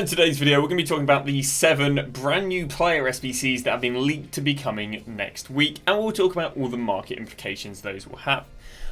So in today's video, we're going to be talking about the 7 brand new player SBCs that have been leaked to be coming next week, and we'll talk about all the market implications those will have.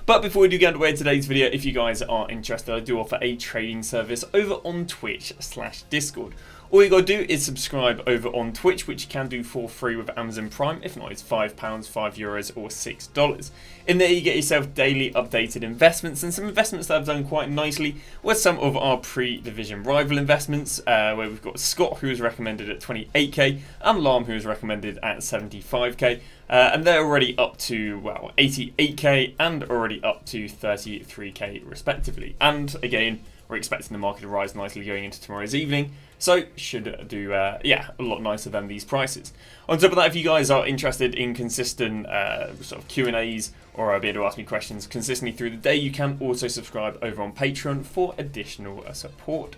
But before we do get underway in today's video, if you guys are interested, I do offer a trading service over on Twitch/Discord. All you got to do is subscribe over on Twitch, which you can do for free with Amazon Prime. If not, it's £5, €5 or $6. In there you get yourself daily updated investments, and some investments that have done quite nicely were some of our pre-division rival investments, where we've got Scott, who is recommended at 28k, and Lam, who is recommended at 75k. And they're already up to, well, 88k and already up to 33k respectively. And again, we're expecting the market to rise nicely going into tomorrow's evening, so should do, a lot nicer than these prices. On top of that, if you guys are interested in consistent sort of Q&As or be able to ask me questions consistently through the day, you can also subscribe over on Patreon for additional support.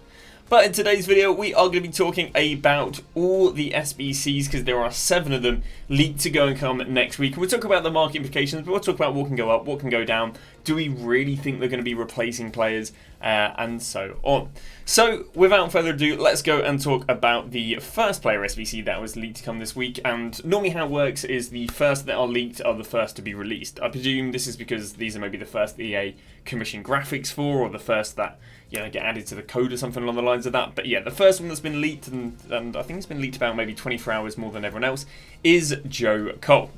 But in today's video, we are going to be talking about all the SBCs, because there are 7 of them leaked to go and come next week. We'll talk about the market implications, but we'll talk about what can go up, what can go down. Do we really think they're going to be replacing players, and so on. So without further ado, let's go and talk about the first player SBC that was leaked to come this week. And normally how it works is the first that are leaked are the first to be released. I presume this is because these are maybe the first EA commission graphics for, or the first that get added to the code or something along the lines of that. But yeah, the first one that's been leaked, and I think it's been leaked about maybe 24 hours more than everyone else, is Joe Cole.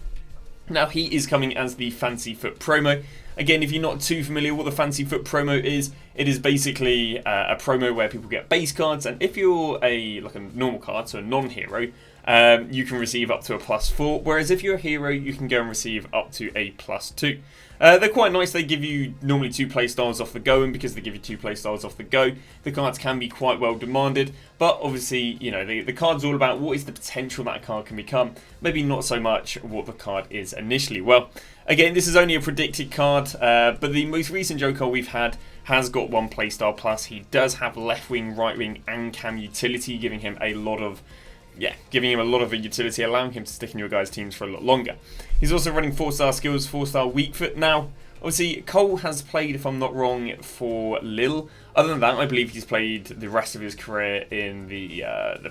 Now, he is coming as the Fancy Foot promo. Again, if you're not too familiar with what the Fancy Foot promo is, it is basically a promo where people get base cards, and if you're a normal card, so a non-hero, you can receive up to a +4, whereas if you're a hero, you can go and receive up to a +2. They're quite nice. They give you normally 2 playstyles off the go, and because they give you 2 playstyles off the go, the cards can be quite well demanded. But obviously, the card's all about what is the potential that a card can become, maybe not so much what the card is initially. Well, again, this is only a predicted card, but the most recent Joe Cole we've had has got 1 playstyle plus. He does have left wing, right wing, and cam utility, giving him a lot of utility, allowing him to stick in your guys' teams for a lot longer. He's also running 4-star skills, 4-star weak foot. Now, obviously, Cole has played, if I'm not wrong, for Lille. Other than that, I believe he's played the rest of his career in the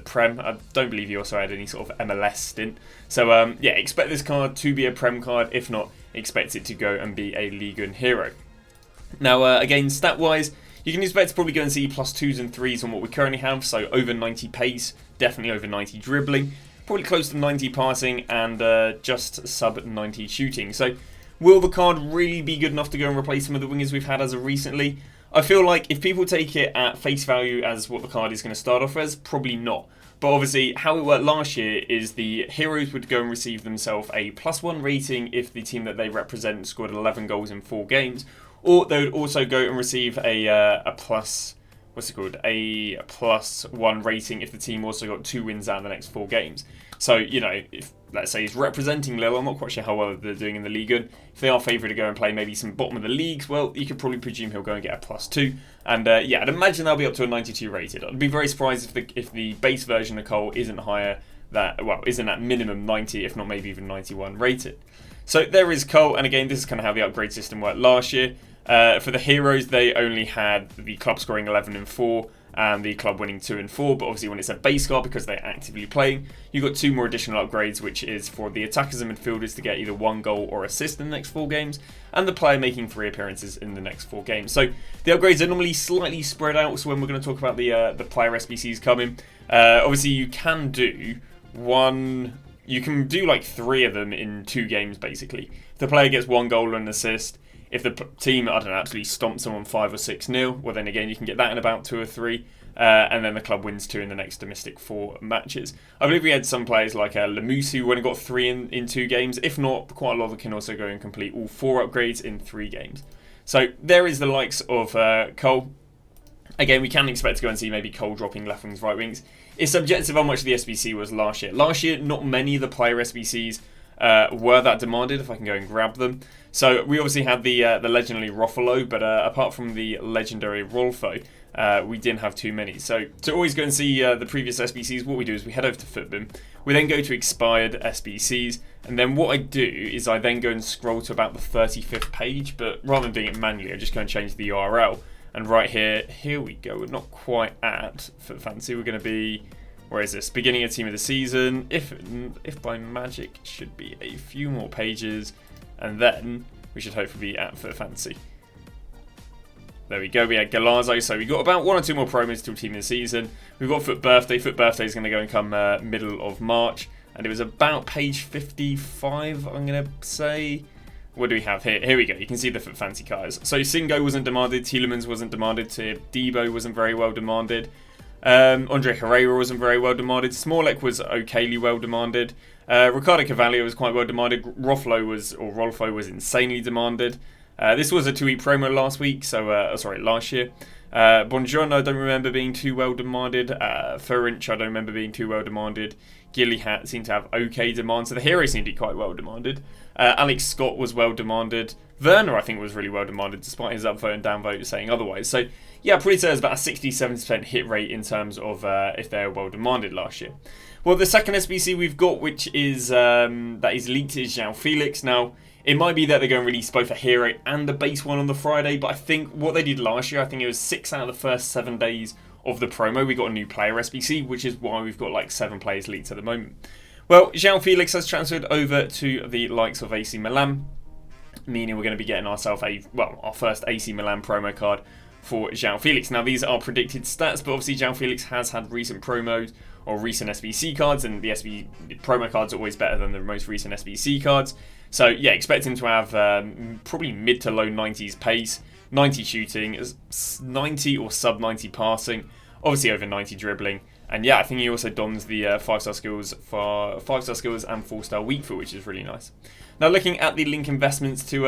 Prem. I don't believe he also had any sort of MLS stint. So, expect this card to be a Prem card. If not, expect it to go and be a Ligue 1 hero. Now, again, stat-wise, you can expect to probably go and see +2s and 3s on what we currently have, so over 90 pace, definitely over 90 dribbling, probably close to 90 passing, and just sub 90 shooting. So will the card really be good enough to go and replace some of the wingers we've had as of recently? I feel like if people take it at face value as what the card is going to start off as, probably not. But obviously, how it worked last year is the heroes would go and receive themselves a +1 rating if the team that they represent scored 11 goals in 4 games, or they would also go and receive a +1 rating if the team also got 2 wins out of the next 4 games. So, if, let's say, he's representing Lille, I'm not quite sure how well they're doing in the Ligue 1. If they are favoured to go and play maybe some bottom of the leagues, well, you could probably presume he'll go and get a +2. And I'd imagine they'll be up to a 92 rated. I'd be very surprised if the base version of Cole isn't higher, isn't at minimum 90, if not maybe even 91 rated. So there is Cole, and again, this is kind of how the upgrade system worked last year. For the heroes, they only had the club scoring 11 and 4 and the club winning 2 and 4, but obviously when it's a base card, because they're actively playing, you've got 2 more additional upgrades, which is for the attackers and midfielders to get either 1 goal or assist in the next 4 games, and the player making 3 appearances in the next 4 games. So the upgrades are normally slightly spread out, so when we're going to talk about the player SBCs coming, obviously you can do 3 of them in 2 games basically. If the player gets 1 goal and an assist, if the team, absolutely stomps someone 5 or 6-0, well then again you can get that in about 2 or 3, and then the club wins 2 in the next domestic 4 matches. I believe we had some players like Lamousse who only got 3 in 2 games. If not, quite a lot of them can also go and complete all 4 upgrades in 3 games. So there is the likes of Cole. Again, we can expect to go and see maybe Cole dropping left wings, right wings. It's subjective how much the SBC was last year. Last year, not many of the player SBCs were that demanded, if I can go and grab them. So we obviously had the legendary Ruffalo, but apart from the legendary Rolfo, we didn't have too many. So to always go and see the previous SBCs, what we do is we head over to Footbin, we then go to expired SBCs, and then what I do is I then go and scroll to about the 35th page, but rather than doing it manually, I just go and change the URL. And right here we go. We're not quite at FUT Fantasy. We're going to be, where is this? Beginning of team of the season. If by magic, it should be a few more pages. And then we should hopefully be at FUT Fantasy. There we go. We had Galazzo. So we got about 1 or 2 more promos till team of the season. We've got FUT Birthday. FUT Birthday is going to go and come middle of March. And it was about page 55, I'm going to say. What do we have here? Here we go. You can see the FUT Fantasy cards. So Singo wasn't demanded. Tielemans wasn't demanded. Debo wasn't very well demanded. Andre Herrera wasn't very well demanded. Smollett was okayly well demanded. Ricardo Cavalier was quite well demanded. Rolfo was insanely demanded. This was a 2-week promo last week, so last year. Bonjourno I don't remember being too well demanded. Ferenc I don't remember being too well demanded. Gilly seemed to have okay demand, so the hero seemed to be quite well demanded. Alex Scott was well demanded. Werner I think was really well demanded, despite his upvote and downvote saying otherwise. So yeah, pretty sure there's about a 67% hit rate in terms of if they were well demanded last year. Well, the second SBC we've got, which is that is leaked, is Joao Felix. Now, it might be that they're going to release both a hero and the base one on the Friday, but I think what they did last year, I think it was 6 out of the first 7 days of the promo, we got a new player SBC, which is why we've got like 7 players leaked at the moment. Well, Joao Felix has transferred over to the likes of AC Milan, meaning we're going to be getting ourselves our first AC Milan promo card for Joao Felix. Now, these are predicted stats, but obviously Joao Felix has had recent promos or recent SBC cards, and the promo cards are always better than the most recent SBC cards. So yeah, expect him to have probably mid to low 90s pace, 90 shooting, 90 or sub 90 passing, obviously over 90 dribbling, and yeah, I think he also dons the 5-star skills for 5-star skills and 4-star weak foot, which is really nice. Now, looking at the link investments to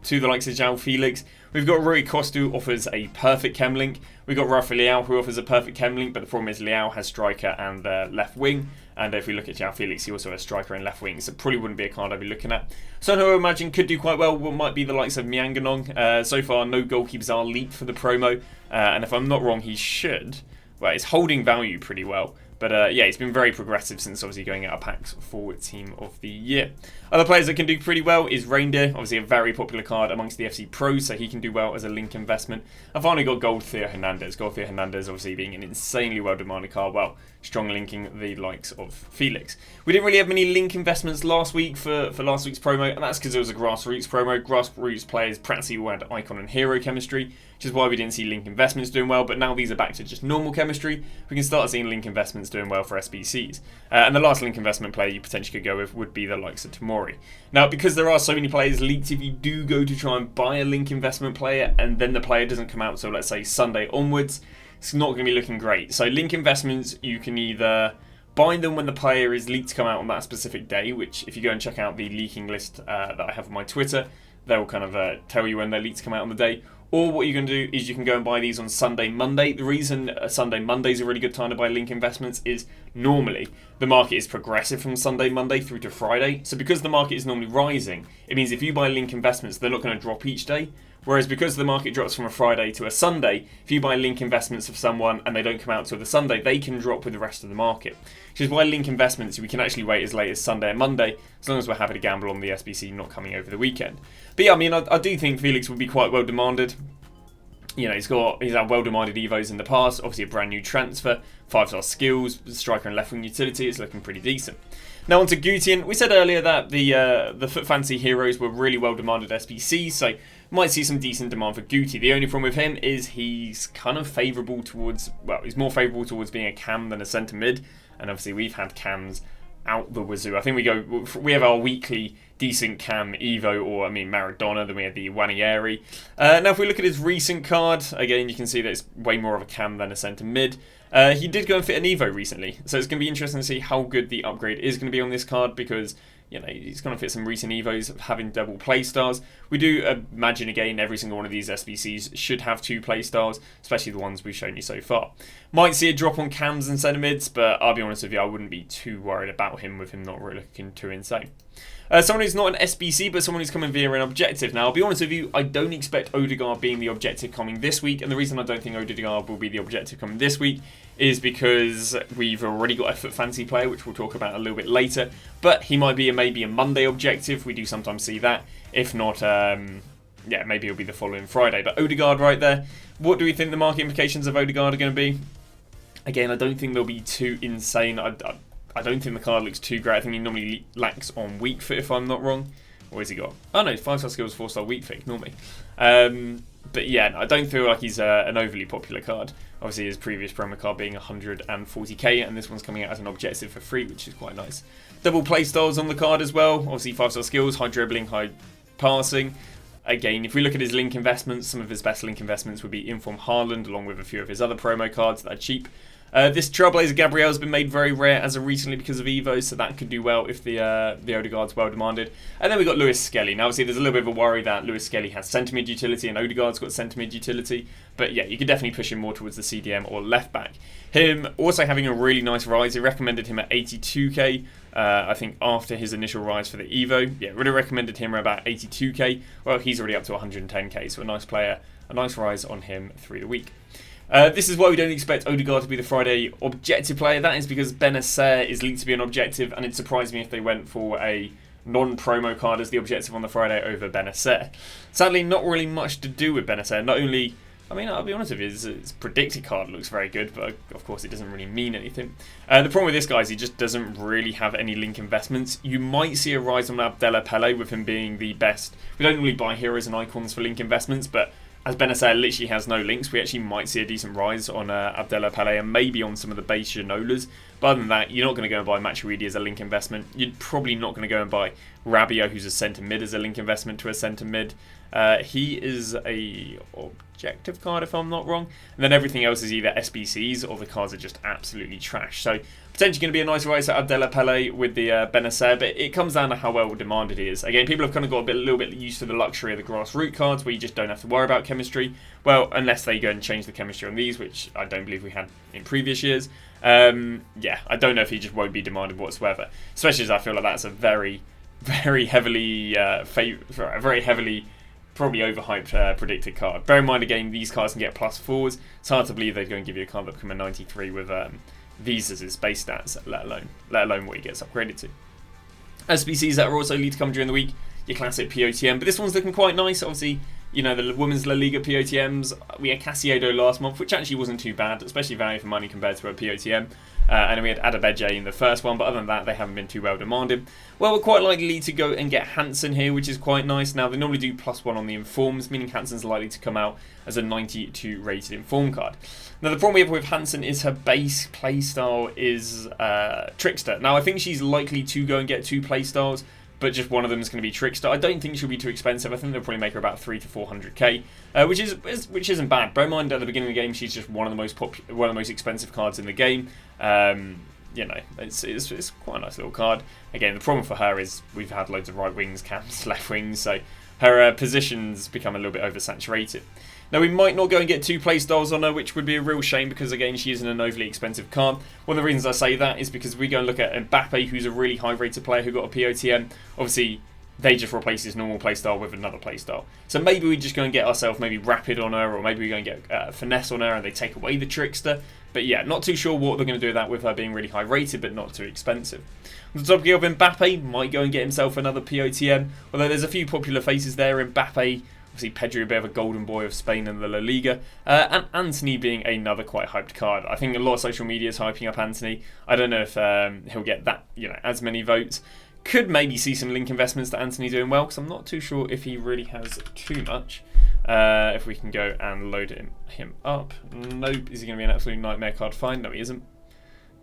the likes of Joao Felix, we've got Rui Costa, who offers a perfect chem link. We've got Rafa Leao, who offers a perfect chem link, but the problem is Leao has striker and left wing. And if we look at Joao Felix, he also has striker and left wing, so probably wouldn't be a card I'd be looking at. Someone who I imagine could do quite well might be the likes of Mianganong. So far, no goalkeepers are leaked for the promo, and if I'm not wrong, he should. Well, it's holding value pretty well. But yeah, he's been very progressive since obviously going out of packs for Team of the Year. Other players that can do pretty well is Reindeer, obviously a very popular card amongst the FC pros, so he can do well as a link investment. I've finally got Gold Theo Hernandez. Gold Theo Hernandez obviously being an insanely well demanded card, well, strong linking the likes of Felix. We didn't really have many link investments last week for last week's promo, and that's because it was a grassroots promo. Grassroots players practically all had icon and hero chemistry, which is why we didn't see link investments doing well, but now these are back to just normal chemistry. We can start seeing link investments doing well for SBCs. And the last link investment player you potentially could go with would be the likes of Tomori. Now, because there are so many players leaked, if you do go to try and buy a link investment player and then the player doesn't come out, so let's say Sunday onwards, it's not going to be looking great. So link investments, you can either buy them when the player is leaked to come out on that specific day, which if you go and check out the leaking list that I have on my Twitter, they will kind of tell you when they're leaked to come out on the day. Or what you can do is you can go and buy these on Sunday, Monday. The reason Sunday, Monday is a really good time to buy link investments is normally the market is progressive from Sunday, Monday through to Friday. So because the market is normally rising, it means if you buy link investments, they're not going to drop each day. Whereas because the market drops from a Friday to a Sunday, if you buy link investments of someone and they don't come out till the Sunday, they can drop with the rest of the market. Which is why link investments, we can actually wait as late as Sunday and Monday, as long as we're happy to gamble on the SBC not coming over the weekend. But yeah, I mean, I do think Felix would be quite well demanded. You know, he's had well-demanded Evos in the past. Obviously, a brand new transfer, 5-star skills, striker and left-wing utility. It's looking pretty decent. Now on to Guti. We said earlier that the FUT Fantasy heroes were really well-demanded SBCs, so might see some decent demand for Guti. The only problem with him is he's kind of favourable towards, well, he's more favourable towards being a cam than a centre mid, and obviously we've had cams out the wazoo. I think we have our weekly decent cam Evo, or I mean Maradona, then we had the Wanieri. Now if we look at his recent card, again you can see that it's way more of a cam than a centre mid. He did go and fit an Evo recently, so it's going to be interesting to see how good the upgrade is going to be on this card, because you know, he's going to fit some recent Evos of having double play stars. We do imagine, again, every single one of these SBCs should have 2 play stars, especially the ones we've shown you so far. Might see a drop on cams and centre mids, but I'll be honest with you, I wouldn't be too worried about him with him not really looking too insane. Someone who's not an SBC, but someone who's coming via an objective. Now, I'll be honest with you, I don't expect Odegaard being the objective coming this week, and the reason I don't think Odegaard will be the objective coming this week is because we've already got a FUT Fantasy player, which we'll talk about a little bit later, but he might be maybe a Monday objective. We do sometimes see that. If not, yeah, maybe it'll be the following Friday. But Odegaard right there. What do we think the market implications of Odegaard are going to be? Again, I don't think they'll be too insane. I don't think the card looks too great. I think he normally lacks on weak foot, if I'm not wrong. Or has he got? Oh no, 5-star skills, 4-star weak foot, ignore me. But yeah, I don't feel like he's an overly popular card. Obviously, his previous promo card being 140k, and this one's coming out as an objective for free, which is quite nice. Double playstyles on the card as well. Obviously, 5-star skills, high dribbling, high passing. Again, if we look at his link investments, some of his best link investments would be Inform Haaland, along with a few of his other promo cards that are cheap. This Trailblazer Gabriel has been made very rare as of recently because of Evo, so that could do well if the Odegaard's well demanded. And then we got Lewis Skelly. Now, obviously, there's a little bit of a worry that Lewis Skelly has centre mid utility and Odegaard's got centre mid utility. But yeah, you could definitely push him more towards the CDM or left back. Him also having a really nice rise. He recommended him at 82k. I think after his initial rise for the Evo, yeah, really recommended him at about 82k. Well, he's already up to 110k, so a nice player, a nice rise on him through the week. This is why we don't expect Odegaard to be the Friday objective player. That is because Benacer is linked to be an objective, and it surprised me if they went for a non-promo card as the objective on the Friday over Benacer. Sadly, not really much to do with Benacer. Not only, I mean, I'll be honest with you, his predicted card looks very good, but of course it doesn't really mean anything. The problem with this guy is he just doesn't really have any link investments. You might see a rise on Abdella Pele with him being the best. We don't normally buy heroes and icons for link investments, but as Benacer literally has no links, we actually might see a decent rise on Abdella Pele and maybe on some of the base Ginolas. But other than that, you're not going to go and buy Matuidi as a link investment. You're probably not going to go and buy Rabiot, who's a centre mid, as a link investment to a centre mid. He is a objective card, if I'm not wrong. And then everything else is either SBCs or the cards are just absolutely trash. So potentially going to be a nice rise at Abdella Pele with the Benacer, but it comes down to how well demanded he is. Again, people have kind of got a little bit used to the luxury of the grassroots cards where you just don't have to worry about chemistry. Well, unless they go and change the chemistry on these, which I don't believe we had in previous years. Yeah, I don't know if he just won't be demanded whatsoever. Especially as I feel like that's a very heavily probably overhyped predicted card. Bear in mind, again, these cards can get +4s. It's hard to believe they're going to give you a card that become a 93 with these as his base stats, let alone what he gets upgraded to. SBCs that are also lead to come during the week, your classic POTM, but this one's looking quite nice. Obviously, you know, the Women's La Liga POTMs, we had Casiedo last month, which actually wasn't too bad, especially value for money compared to a POTM. And then we had Adebeje in the first one, but other than that, they haven't been too well demanded. Well, we're quite likely to go and get Hansen here, which is quite nice. Now, they normally do +1 on the Informs, meaning Hansen's likely to come out as a 92 rated Inform card. Now, the problem we have with Hansen is her base playstyle is Trickster. Now, I think she's likely to go and get 2 playstyles, but just one of them is going to be Trickster. I don't think she'll be too expensive. I think they'll probably make her about 300 to 400k, which isn't bad. Bear in mind, at the beginning of the game, she's just one of the most expensive cards in the game. You know, it's quite a nice little card. Again, the problem for her is we've had loads of right wings, cams, left wings, so her positions become a little bit oversaturated. Now, we might not go and get 2 playstyles on her, which would be a real shame because, again, she isn't an overly expensive card. One of the reasons I say that is because we go and look at Mbappe, who's a really high-rated player who got a POTM. Obviously, they just replace his normal playstyle with another playstyle. So maybe we just go and get ourselves maybe Rapid on her, or maybe we go and get Finesse on her and they take away the Trickster. But yeah, not too sure what they're going to do with that with her being really high-rated but not too expensive. On the topic of Mbappe, might go and get himself another POTM, although there's a few popular faces there. Mbappe, obviously Pedri, a bit of a golden boy of Spain and the La Liga, and Antony being another quite hyped card. I think a lot of social media is hyping up Antony. I don't know if he'll get that, as many votes. Could maybe see some link investments to Antony doing well, because I'm not too sure if he really has too much. If we can go and load him up. Nope. Is he going to be an absolute nightmare card to find? No, he isn't.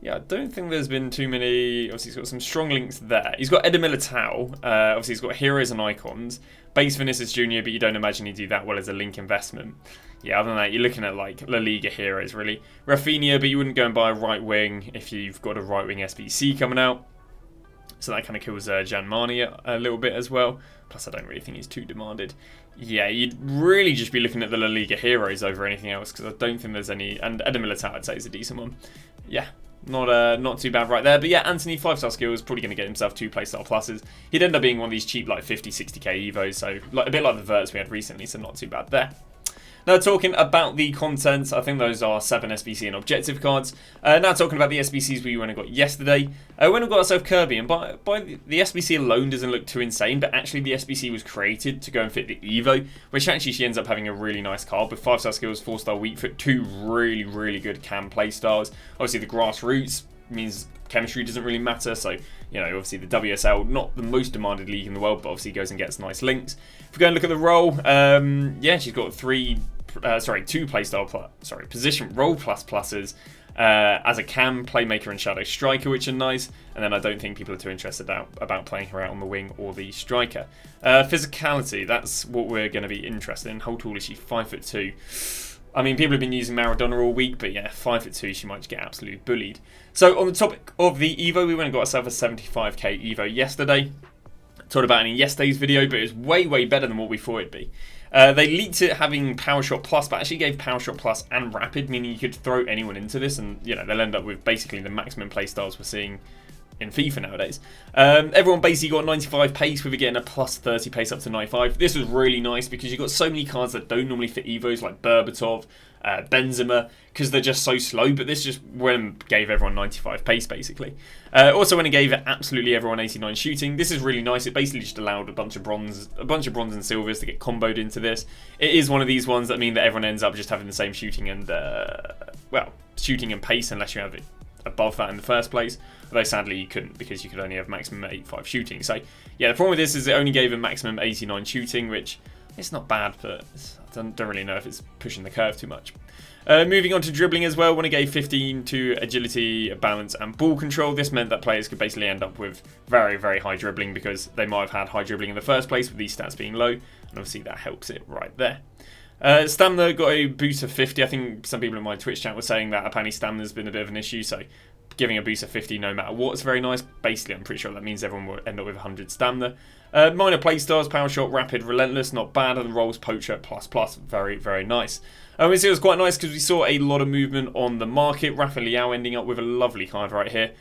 Yeah, I don't think there's been too many. Obviously, he's got some strong links there. He's got Eder Militao. Obviously, he's got heroes and icons. Base Vinicius Jr., but you don't imagine he'd do that well as a link investment. Yeah, other than that, you're looking at like La Liga heroes, really. Rafinha, but you wouldn't go and buy a right wing if you've got a right wing SBC coming out. So that kind of kills Jan Mani a little bit as well. Plus, I don't really think he's too demanded. Yeah, you'd really just be looking at the La Liga heroes over anything else, because I don't think there's any. And Eder Militao, I'd say, is a decent one. Yeah, not too bad right there. But yeah, Antony, 5-star skills, probably going to get himself 2 playstyle pluses. He'd end up being one of these cheap, like 50, 60k evos, so like a bit like the Verts we had recently, so not too bad there. Now talking about the contents, I think those are 7 SBC and objective cards. Now talking about the SBCs we went and got yesterday. We went and got ourselves Kirby, and by the SBC alone doesn't look too insane, but actually the SBC was created to go and fit the Evo, which actually she ends up having a really nice card with 5-star skills, 4-star weak foot, 2 really good cam play styles. Obviously the grassroots means chemistry doesn't really matter, so obviously the WSL, not the most demanded league in the world, but obviously goes and gets nice links. If we go and look at the role, yeah, she's got 2 playstyle position role pluses as a cam, playmaker and shadow striker, which are nice, and then I don't think people are too interested about playing her out on the wing or the striker. Physicality, that's what we're going to be interested in. How tall is she? 5'2". I mean, people have been using Maradona all week, but yeah, 5'2", she might just get absolutely bullied. So on the topic of the Evo, we went and got ourselves a 75k Evo yesterday. Talked about it in yesterday's video, but it was way better than what we thought it'd be. They leaked it having Power Shot Plus, but actually gave Power Shot Plus and Rapid, meaning you could throw anyone into this, and they'll end up with basically the maximum playstyles we're seeing in FIFA nowadays. Everyone basically got 95 pace with again a plus 30 pace up to 95. This was really nice because you've got so many cards that don't normally fit Evos, like Berbatov, Benzema, because they're just so slow, but this just went and gave everyone 95 pace basically. Also when it gave absolutely everyone 89 shooting, this is really nice. It basically just allowed a bunch of bronze and silvers to get comboed into this. It is one of these ones that mean that everyone ends up just having the same shooting and shooting and pace unless you have it above that in the first place, although sadly you couldn't because you could only have maximum 85 shooting. So yeah, the problem with this is it only gave a maximum 89 shooting, which it's not bad, but I don't really know if it's pushing the curve too much. Moving on to dribbling as well, when it gave 15 to agility, balance and ball control, this meant that players could basically end up with very high dribbling because they might have had high dribbling in the first place with these stats being low, and obviously that helps it right there. Stamina got a boost of 50. I think some people in my Twitch chat were saying that apparently stamina's been a bit of an issue, so giving a boost of 50 no matter what is very nice. Basically, I'm pretty sure that means everyone will end up with 100 stamina. Minor playstyles, Power Shot, Rapid, Relentless, not bad, and Rolls, Poacher, plus, very nice. It was quite nice because we saw a lot of movement on the market. Rafa Leao ending up with a lovely card right here.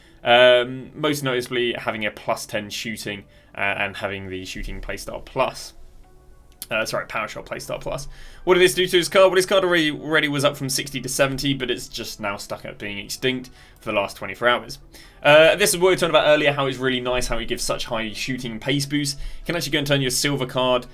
Most noticeably having a plus 10 shooting and having the shooting playstyle plus. Power Shot Playstyle Plus. What did this do to his card? Well, his card already was up from 60 to 70, but it's just now stuck at being extinct for the last 24 hours. This is what we were talking about earlier, how it's really nice, how it gives such high shooting and pace boost. You can actually go and turn your silver card.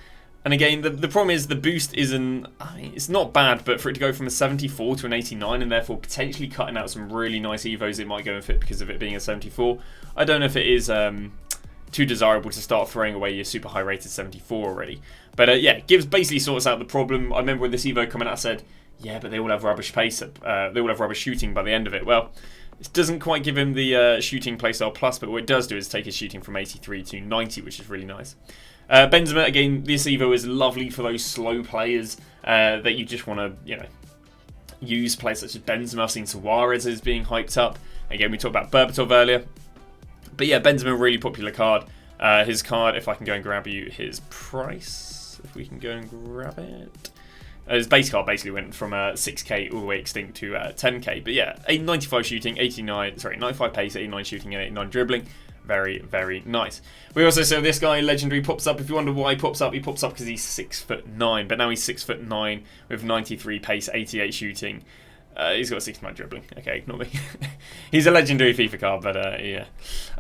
And again, the problem is the boost isn't, it's not bad, but for it to go from a 74 to an 89 and therefore potentially cutting out some really nice Evos it might go and fit because of it being a 74, I don't know if it is too desirable to start throwing away your super high rated 74 already. But yeah, basically sorts out the problem. I remember when this Evo coming out, I said, yeah, but they all have rubbish pace, they all have rubbish shooting by the end of it. Well, it doesn't quite give him the shooting playstyle plus, but what it does do is take his shooting from 83 to 90, which is really nice. Benzema, again, this Evo is lovely for those slow players that you just want to, use. Players such as Benzema. I've seen Suarez is being hyped up. Again, we talked about Berbatov earlier. But yeah, Benzema, really popular card. His card, if I can go and grab you his price, if we can go and grab it. His base card basically went from 6k all the way extinct to 10k. But yeah, 95 shooting, 95 pace, 89 shooting and 89 dribbling. Very nice. We also saw this guy, Legendary, pops up. If you wonder why he pops up because he's 6'9", but now he's 6'9" with 93 pace, 88 shooting. He's got 69 dribbling. Okay, ignore me. He's a legendary FIFA card, but yeah.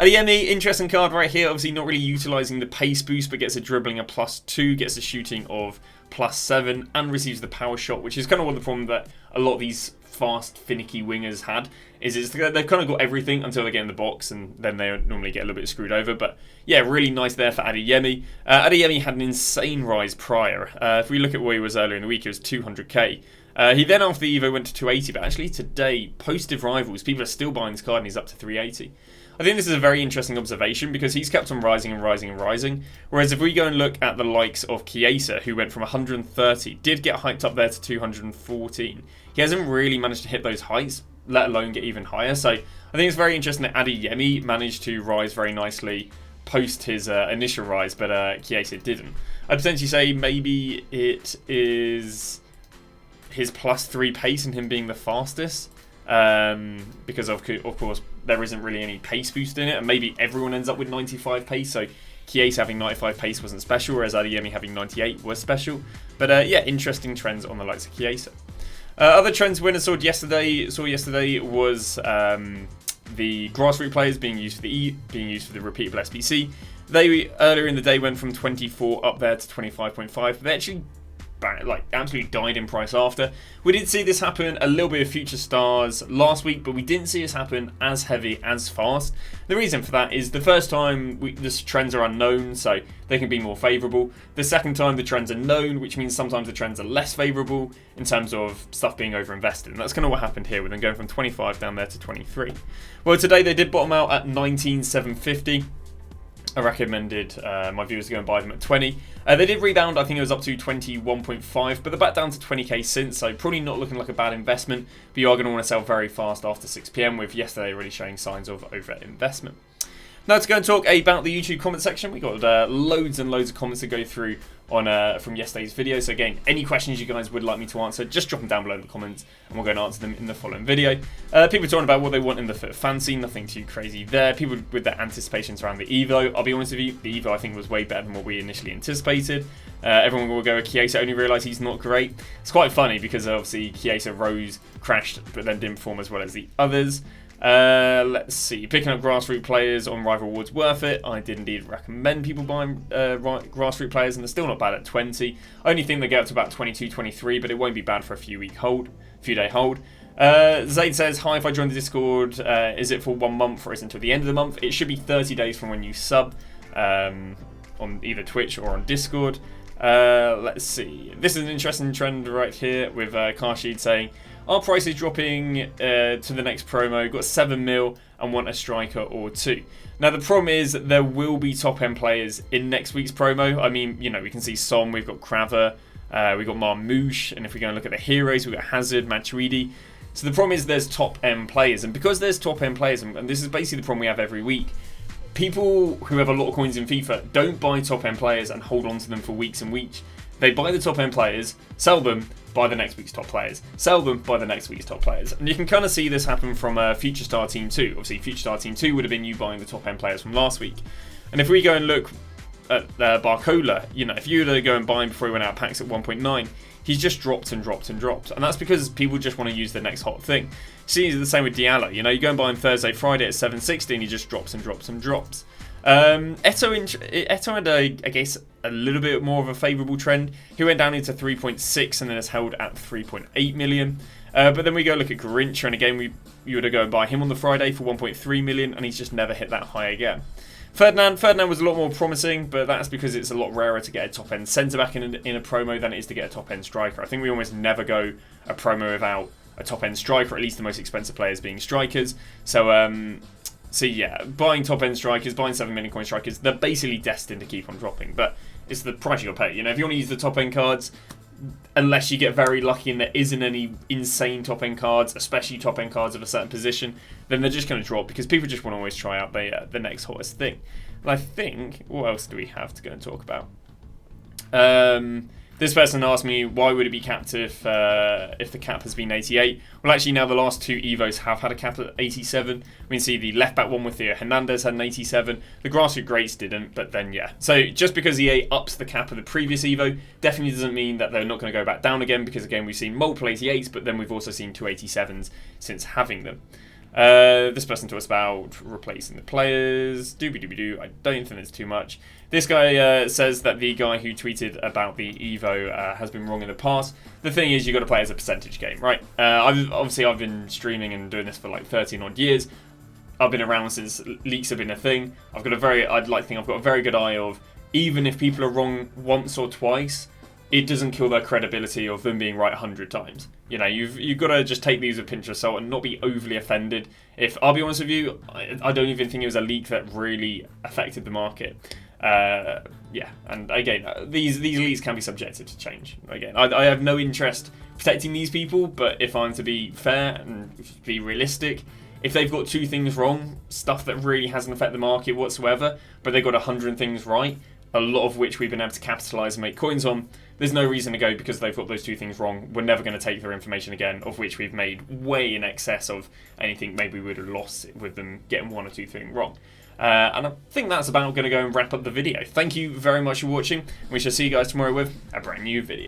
Adeyemi, interesting card right here. Obviously not really utilising the pace boost, but gets a dribbling of +2, gets a shooting of +7, and receives the power shot, which is kind of one of the problems that a lot of these fast, finicky wingers had. They've kind of got everything until they get in the box, and then they normally get a little bit screwed over. But yeah, really nice there for Adeyemi. Adeyemi had an insane rise prior. If we look at where he was earlier in the week, it was 200k. He then, after the Evo, went to 280, but actually today, post-Div Rivals, people are still buying this card and he's up to 380. I think this is a very interesting observation because he's kept on rising. Whereas if we go and look at the likes of Chiesa, who went from 130, did get hyped up there to 214. He hasn't really managed to hit those heights, let alone get even higher. So I think it's very interesting that Adeyemi managed to rise very nicely post his initial rise, but Chiesa didn't. I'd potentially say maybe it is his +3 pace and him being the fastest, because of course there isn't really any pace boost in it, and maybe everyone ends up with 95 pace, so Chiesa having 95 pace wasn't special, whereas Adeyemi having 98 was special. But yeah, interesting trends on the likes of Chiesa. Other trends winners saw yesterday was the grassroots players being used for the repeatable SBC. They earlier in the day went from 24 up there to 25.5. They actually absolutely died in price after. We did see this happen a little bit of future stars last week, but we didn't see this happen as heavy, as fast. The reason for that is the first time the trends are unknown, so they can be more favourable. The second time the trends are known, which means sometimes the trends are less favourable in terms of stuff being overinvested. And that's kind of what happened here with them going from 25 down there to 23. Well, today they did bottom out at 19,750. I recommended my viewers to go and buy them at 20. They did rebound, I think it was up to 21.5, but they're back down to 20k since, so probably not looking like a bad investment, but you are going to want to sell very fast after 6 PM, with yesterday really showing signs of over-investment. Now to go and talk about the YouTube comment section, we got loads and loads of comments to go through on from yesterday's video. So again, any questions you guys would like me to answer, just drop them down below in the comments and we'll go and answer them in the following video. People talking about what they want in the fancy, nothing too crazy there. People with their anticipations around the Evo. I'll be honest with you, the Evo I think was way better than what we initially anticipated. Everyone will go with Chiesa, only realise he's not great. It's quite funny because obviously Chiesa rose, crashed, but then didn't perform as well as the others. Let's see, picking up grassroots players on Rival Awards worth it. I did indeed recommend people buying grassroots players, and they're still not bad at 20. Only think they get up to about 22, 23, but it won't be bad for a few day hold. Zaid says, hi, if I join the Discord, is it for 1 month or is it until the end of the month? It should be 30 days from when you sub on either Twitch or on Discord. Let's see, this is an interesting trend right here with Karshid saying, our price is dropping to the next promo, got 7 mil and want a striker or 2. Now the problem is that there will be top end players in next week's promo. I mean, you know, we can see Son, we've got Craver, we've got Marmouche, and if we go and look at the heroes, we've got Hazard, Matuidi. So the problem is there's top end players, and because there's top end players, and this is basically the problem we have every week, people who have a lot of coins in FIFA don't buy top end players and hold on to them for weeks and weeks. They buy the top end players, sell them, buy the next week's top players, sell them, buy the next week's top players. And you can kind of see this happen from Future Star Team 2. Obviously, Future Star Team 2 would have been you buying the top end players from last week. And if we go and look at Barcola, you know, if you were to go and buy him before he went out of packs at 1.9, he's just dropped and dropped and dropped. And that's because people just want to use the next hot thing. See, it's the same with Diallo. You know, you go and buy him Thursday, Friday at 7.60 and he just drops and drops and drops. Eto had, I guess, a little bit more of a favourable trend. He went down into 3.6 and then has held at 3.8 million. But then we go look at Garincha, and again, you would go and buy him on the Friday for 1.3 million, and he's just never hit that high again. Ferdinand was a lot more promising, but that's because it's a lot rarer to get a top-end centre-back in a promo than it is to get a top-end striker. I think we almost never go a promo without a top-end striker, at least the most expensive players being strikers. So yeah, buying top-end strikers, buying 7 million coin strikers, they're basically destined to keep on dropping. But it's the price you'll pay. You know, if you want to use the top-end cards, unless you get very lucky and there isn't any insane top-end cards, especially top-end cards of a certain position, then they're just going to drop because people just want to always try out the next hottest thing. And I think, what else do we have to go and talk about? This person asked me, why would it be capped if the cap has been 88? Well, actually, now the last 2 Evos have had a cap at 87. We can see the left-back one with Theo Hernandez had an 87. The grassroots greats didn't, but then, yeah. So just because EA ups the cap of the previous Evo definitely doesn't mean that they're not going to go back down again, because, again, we've seen multiple 88s, but then we've also seen 2 87s since having them. This person talks about replacing the players. Doobie-doobie-doo. I don't think it's too much. This guy says that the guy who tweeted about the Evo has been wrong in the past. The thing is, you've got to play as a percentage game, right? I've been streaming and doing this for like 13 odd years. I've been around since leaks have been a thing. I'd like to think I've got a very good eye of, even if people are wrong once or twice, it doesn't kill their credibility of them being right 100 times. You know, you've got to just take these with a pinch of salt and not be overly offended. If I'll be honest with you, I don't even think it was a leak that really affected the market. Yeah, and again, these leaks can be subjected to change. Again, I have no interest protecting these people, but if I'm to be fair and be realistic, if they've got 2 things wrong, stuff that really hasn't affected the market whatsoever, but they've got 100 things right, a lot of which we've been able to capitalise and make coins on, there's no reason to go because they've got those 2 things wrong. We're never going to take their information again, of which we've made way in excess of anything maybe we would have lost with them getting 1 or 2 things wrong. And I think that's about going to go and wrap up the video. Thank you very much for watching. We shall see you guys tomorrow with a brand new video.